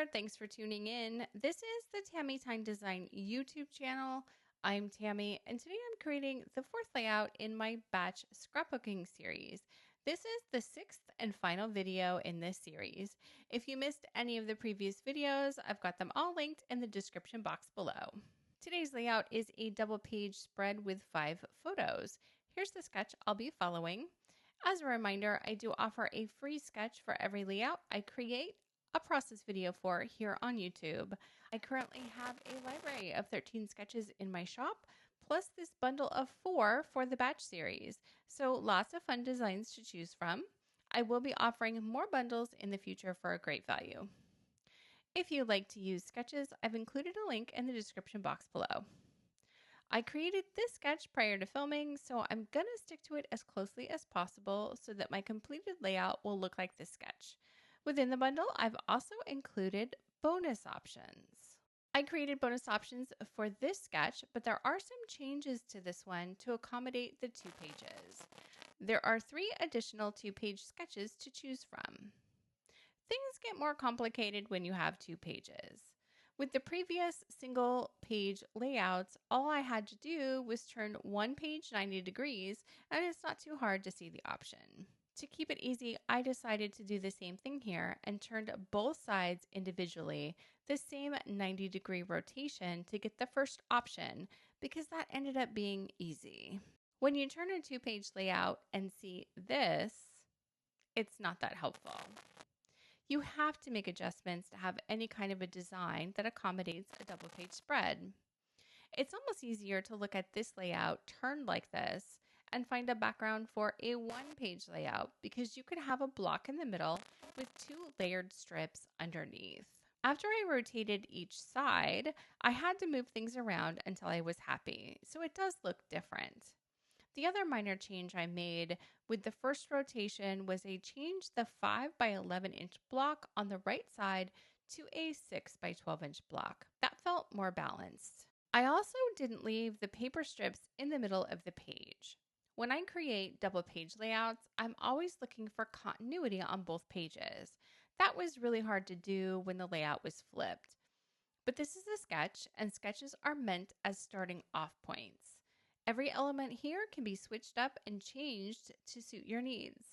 there, thanks for tuning in. This is the Tammy Tine Design YouTube channel. I'm Tammy, and today I'm creating the fourth layout in my batch scrapbooking series. This is the sixth and final video in this series. If you missed any of the previous videos, I've got them all linked in the description box below. Today's layout is a double page spread with 5 photos. Here's the sketch I'll be following. As a reminder, I do offer a free sketch for every layout I create a process video for here on YouTube. I currently have a library of 13 sketches in my shop, plus this bundle of 4 for the batch series. So lots of fun designs to choose from. I will be offering more bundles in the future for a great value. If you'd like to use sketches, I've included a link in the description box below. I created this sketch prior to filming, so I'm going to stick to it as closely as possible so that my completed layout will look like this sketch. Within the bundle, I've also included bonus options. I created bonus options for this sketch, but there are some changes to this one to accommodate the 2 pages. There are 3 additional 2-page sketches to choose from. Things get more complicated when you have 2 pages. With the previous single page layouts, all I had to do was turn one page 90 degrees, and it's not too hard to see the option. To keep it easy, I decided to do the same thing here and turned both sides individually the same 90-degree rotation to get the first option because that ended up being easy. When you turn a 2-page layout and see this, it's not that helpful. You have to make adjustments to have any kind of a design that accommodates a double page spread. It's almost easier to look at this layout turned like this and find a background for a 1-page layout because you could have a block in the middle with 2 layered strips underneath. After I rotated each side, I had to move things around until I was happy, so it does look different. The other minor change I made with the first rotation was I changed the 5 by 11 inch block on the right side to a 6 by 12 inch block. That felt more balanced. I also didn't leave the paper strips in the middle of the page. When I create double page layouts, I'm always looking for continuity on both pages. That was really hard to do when the layout was flipped. But this is a sketch, and sketches are meant as starting off points. Every element here can be switched up and changed to suit your needs.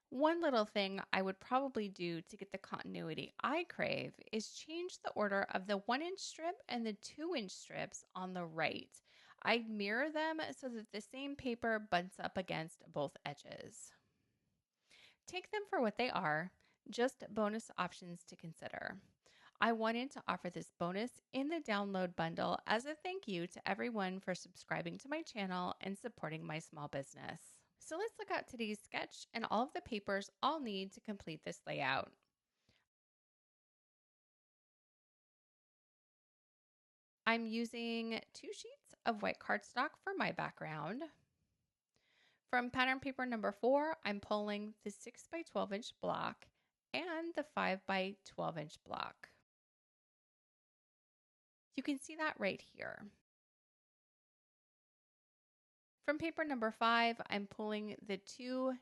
One little thing I would probably do to get the continuity I crave is change the order of the 1-inch strip and the 2-inch strips on the right. I'd mirror them so that the same paper butts up against both edges. Take them for what they are, just bonus options to consider. I wanted to offer this bonus in the download bundle as a thank you to everyone for subscribing to my channel and supporting my small business. So let's look at today's sketch and all of the papers I'll need to complete this layout. I'm using 2 sheets of white cardstock for my background. From pattern paper number 4, I'm pulling the 6 by 12 inch block and the 5 by 12 inch block. You can see that right here. From paper number 5, I'm pulling the 2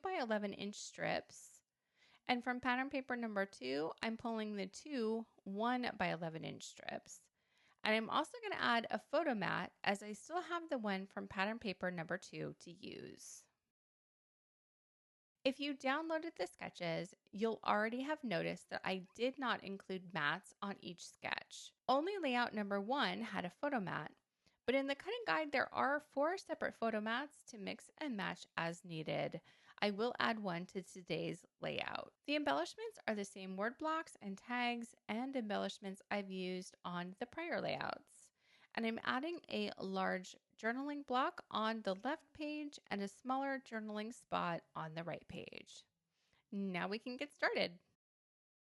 by 11 inch strips. And from pattern paper number 2, I'm pulling the 2 1 by 11 inch strips. And I'm also going to add a photo mat as I still have the one from pattern paper number 2 to use. If you downloaded the sketches, you'll already have noticed that I did not include mats on each sketch. Only layout number 1 had a photo mat, but in the cutting guide there are 4 separate photo mats to mix and match as needed. I will add one to today's layout. The embellishments are the same word blocks and tags and embellishments I've used on the prior layouts. And I'm adding a large journaling block on the left page and a smaller journaling spot on the right page. Now we can get started.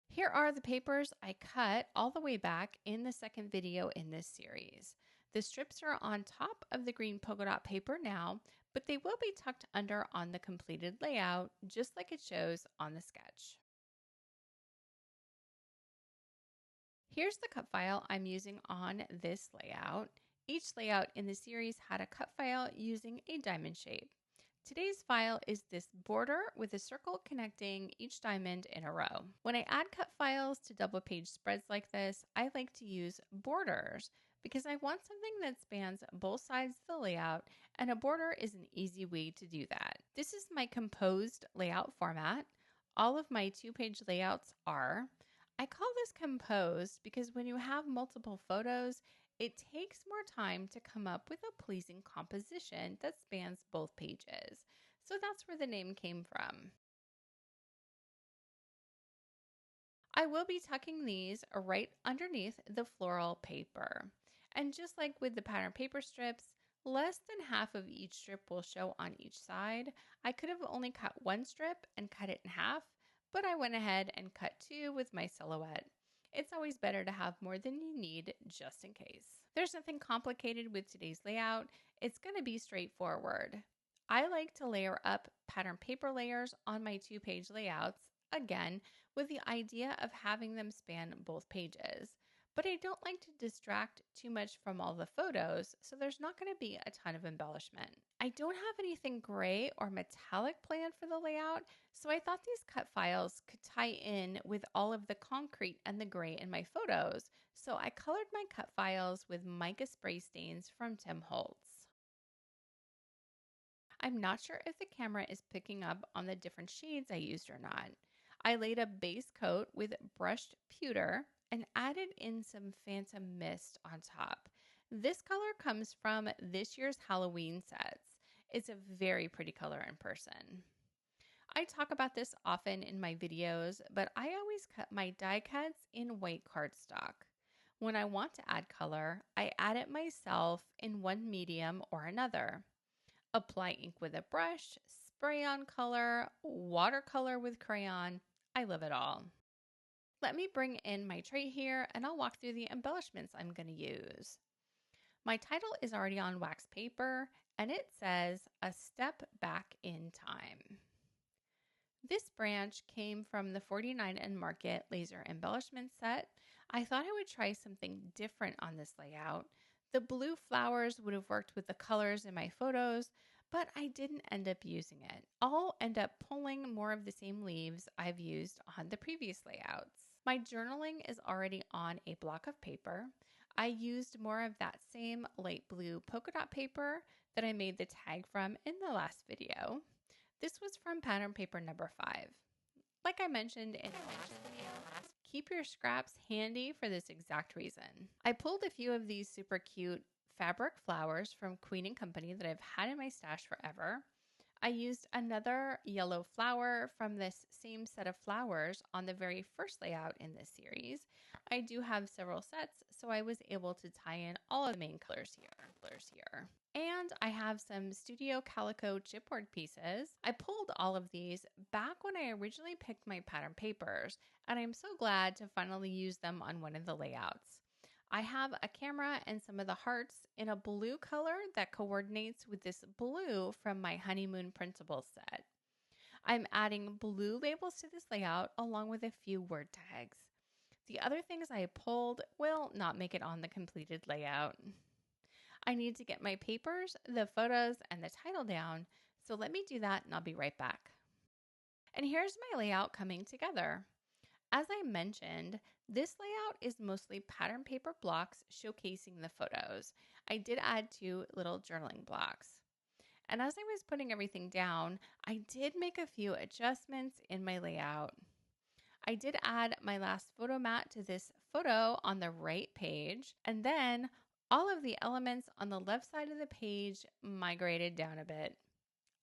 Here are the papers I cut all the way back in the second video in this series. The strips are on top of the green polka dot paper now, but they will be tucked under on the completed layout, just like it shows on the sketch. Here's the cut file I'm using on this layout. Each layout in the series had a cut file using a diamond shape. Today's file is this border with a circle connecting each diamond in a row. When I add cut files to double page spreads like this, I like to use borders because I want something that spans both sides of the layout, and a border is an easy way to do that. This is my composed layout format. All of my 2-page layouts are. I call this composed because when you have multiple photos, it takes more time to come up with a pleasing composition that spans both pages. So that's where the name came from. I will be tucking these right underneath the floral paper. And just like with the pattern paper strips, less than half of each strip will show on each side. I could have only cut one strip and cut it in half, but I went ahead and cut two with my silhouette. It's always better to have more than you need just in case. There's nothing complicated with today's layout. It's going to be straightforward. I like to layer up pattern paper layers on my 2-page layouts, again, with the idea of having them span both pages. But I don't like to distract too much from all the photos, so there's not going to be a ton of embellishment. I don't have anything gray or metallic planned for the layout, so I thought these cut files could tie in with all of the concrete and the gray in my photos, so I colored my cut files with mica spray stains from Tim Holtz. I'm not sure if the camera is picking up on the different shades I used or not. I laid a base coat with brushed pewter and added in some phantom mist on top. This color comes from this year's Halloween sets. It's a very pretty color in person. I talk about this often in my videos, but I always cut my die cuts in white cardstock. When I want to add color, I add it myself in one medium or another. Apply ink with a brush, spray on color, watercolor with crayon. I love it all. Let me bring in my tray here and I'll walk through the embellishments I'm going to use. My title is already on wax paper and it says A Step Back in Time. This branch came from the 49 and Market laser embellishment set. I thought I would try something different on this layout. The blue flowers would have worked with the colors in my photos, but I didn't end up using it. I'll end up pulling more of the same leaves I've used on the previous layouts. My journaling is already on a block of paper. I used more of that same light blue polka dot paper that I made the tag from in the last video. This was from pattern paper number 5. Like I mentioned in the last video, keep your scraps handy for this exact reason. I pulled a few of these super cute fabric flowers from Queen & Company that I've had in my stash forever. I used another yellow flower from this same set of flowers on the very first layout in this series. I do have several sets, so I was able to tie in all of the main colors here. And I have some Studio Calico chipboard pieces. I pulled all of these back when I originally picked my pattern papers, and I'm so glad to finally use them on one of the layouts. I have a camera and some of the hearts in a blue color that coordinates with this blue from my Honeymoon printable set. I'm adding blue labels to this layout along with a few word tags. The other things I pulled will not make it on the completed layout. I need to get my papers, the photos, and the title down, so let me do that and I'll be right back. And here's my layout coming together. As I mentioned, this layout is mostly pattern paper blocks showcasing the photos. I did add 2 little journaling blocks. And as I was putting everything down, I did make a few adjustments in my layout. I did add my last photo mat to this photo on the right page, and then all of the elements on the left side of the page migrated down a bit.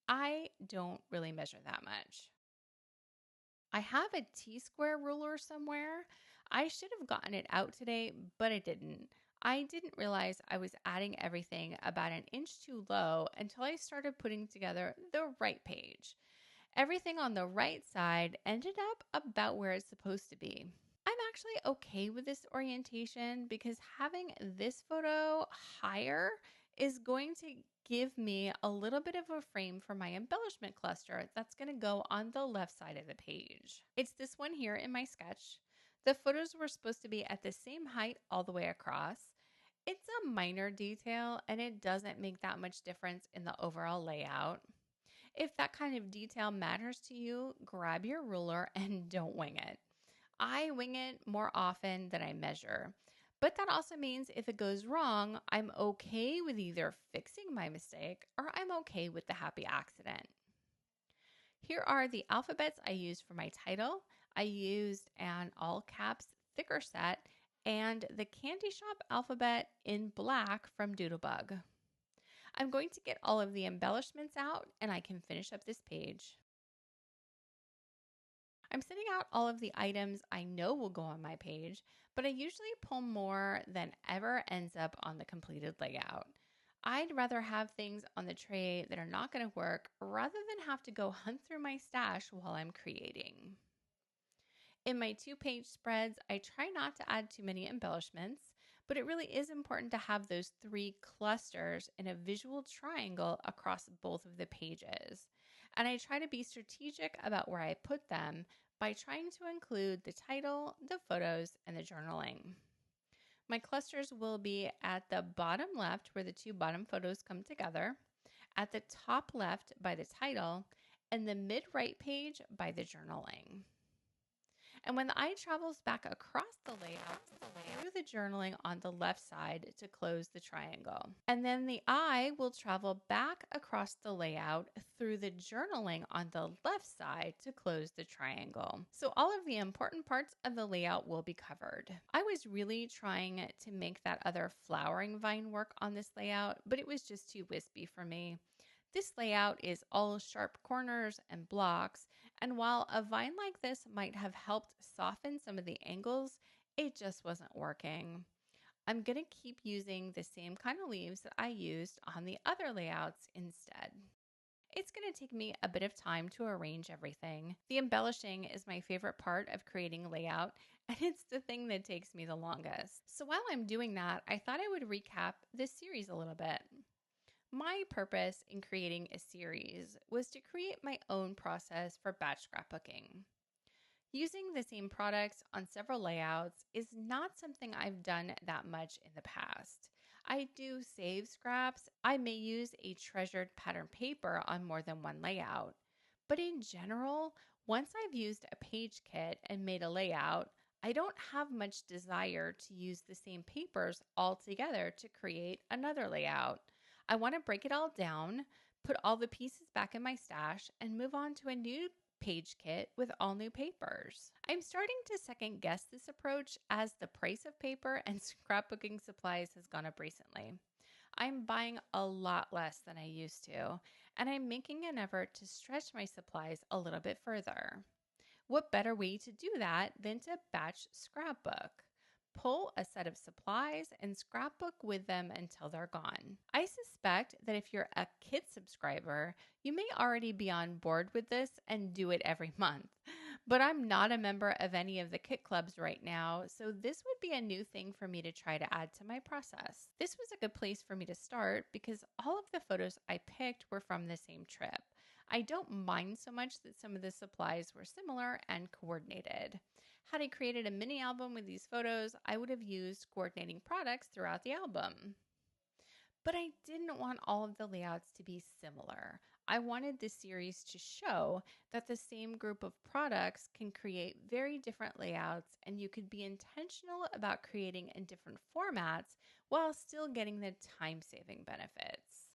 I don't really measure that much. I have a T-square ruler somewhere. I should have gotten it out today, but I didn't. I didn't realize I was adding everything about an inch too low until I started putting together the right page. Everything on the right side ended up about where it's supposed to be. I'm actually okay with this orientation because having this photo higher is going to give me a little bit of a frame for my embellishment cluster that's going to go on the left side of the page. It's this one here in my sketch. The photos were supposed to be at the same height all the way across. It's a minor detail and it doesn't make that much difference in the overall layout. If that kind of detail matters to you, grab your ruler and don't wing it. I wing it more often than I measure. But that also means if it goes wrong, I'm okay with either fixing my mistake or I'm okay with the happy accident. Here are the alphabets I used for my title. I used an all caps thicker set and the Candy Shop alphabet in black from Doodlebug. I'm going to get all of the embellishments out and I can finish up this page. I'm sending out all of the items I know will go on my page, but I usually pull more than ever ends up on the completed layout. I'd rather have things on the tray that are not going to work rather than have to go hunt through my stash while I'm creating. In my 2-page spreads, I try not to add too many embellishments, but it really is important to have those 3 clusters in a visual triangle across both of the pages. And I try to be strategic about where I put them by trying to include the title, the photos, and the journaling. My clusters will be at the bottom left where the 2 bottom photos come together, at the top left by the title, and the mid right page by the journaling. And when the eye travels back across the layout through the journaling on the left side to close the triangle. And then the eye will travel back across the layout through the journaling on the left side to close the triangle. So all of the important parts of the layout will be covered. I was really trying to make that other flowering vine work on this layout, but it was just too wispy for me. This layout is all sharp corners and blocks, and while a vine like this might have helped soften some of the angles, it just wasn't working. I'm going to keep using the same kind of leaves that I used on the other layouts instead. It's going to take me a bit of time to arrange everything. The embellishing is my favorite part of creating a layout, and it's the thing that takes me the longest. So while I'm doing that, I thought I would recap this series a little bit. My purpose in creating a series was to create my own process for batch scrapbooking. Using the same products on several layouts is not something I've done that much in the past. I do save scraps. I may use a treasured pattern paper on more than one layout. But in general, once I've used a page kit and made a layout, I don't have much desire to use the same papers all together to create another layout. I want to break it all down, put all the pieces back in my stash, and move on to a new page kit with all new papers. I'm starting to second guess this approach as the price of paper and scrapbooking supplies has gone up recently. I'm buying a lot less than I used to, and I'm making an effort to stretch my supplies a little bit further. What better way to do that than to batch scrapbook? Pull a set of supplies and scrapbook with them until they're gone. I suspect that if you're a kit subscriber, you may already be on board with this and do it every month. But I'm not a member of any of the kit clubs right now, so this would be a new thing for me to try to add to my process. This was a good place for me to start because all of the photos I picked were from the same trip. I don't mind so much that some of the supplies were similar and coordinated. Had I created a mini album with these photos, I would have used coordinating products throughout the album. But I didn't want all of the layouts to be similar. I wanted this series to show that the same group of products can create very different layouts, and you could be intentional about creating in different formats while still getting the time-saving benefits.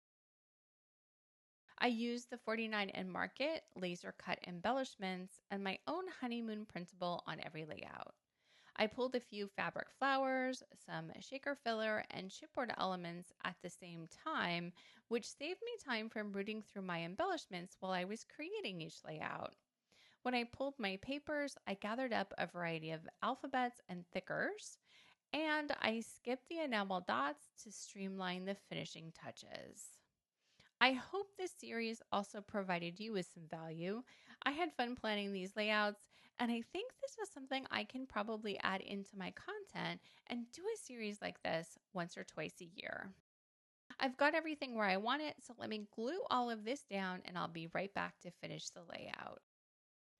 I used the 49 and Market laser cut embellishments and my own Honeymoon printable on every layout. I pulled a few fabric flowers, some shaker filler, and chipboard elements at the same time, which saved me time from rooting through my embellishments while I was creating each layout. When I pulled my papers, I gathered up a variety of alphabets and thickers, and I skipped the enamel dots to streamline the finishing touches. I hope this series also provided you with some value. I had fun planning these layouts, and I think this is something I can probably add into my content and do a series like this once or twice a year. I've got everything where I want it, so let me glue all of this down and I'll be right back to finish the layout.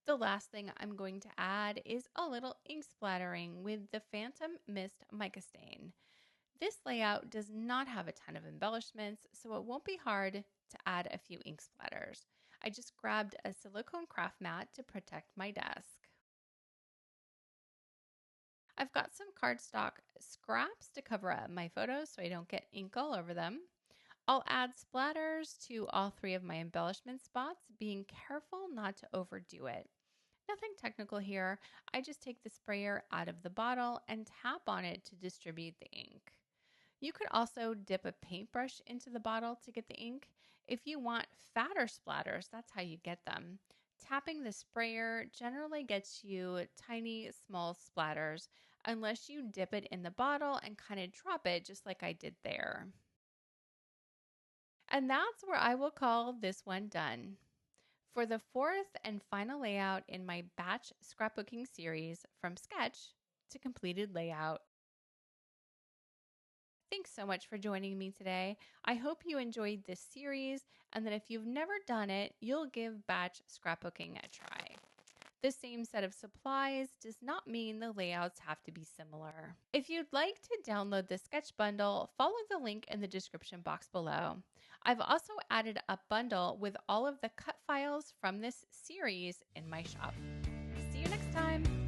The last thing I'm going to add is a little ink splattering with the Phantom Mist mica stain. This layout does not have a ton of embellishments, so it won't be hard to add a few ink splatters. I just grabbed a silicone craft mat to protect my desk. I've got some cardstock scraps to cover up my photos so I don't get ink all over them. I'll add splatters to all 3 of my embellishment spots, being careful not to overdo it. Nothing technical here. I just take the sprayer out of the bottle and tap on it to distribute the ink. You could also dip a paintbrush into the bottle to get the ink. If you want fatter splatters, that's how you get them. Tapping the sprayer generally gets you tiny, small splatters unless you dip it in the bottle and kind of drop it just like I did there. And that's where I will call this one done. For the 4th and final layout in my batch scrapbooking series, from sketch to completed layout. Thanks so much for joining me today. I hope you enjoyed this series and that if you've never done it, you'll give batch scrapbooking a try. The same set of supplies does not mean the layouts have to be similar. If you'd like to download the sketch bundle, follow the link in the description box below. I've also added a bundle with all of the cut files from this series in my shop. See you next time.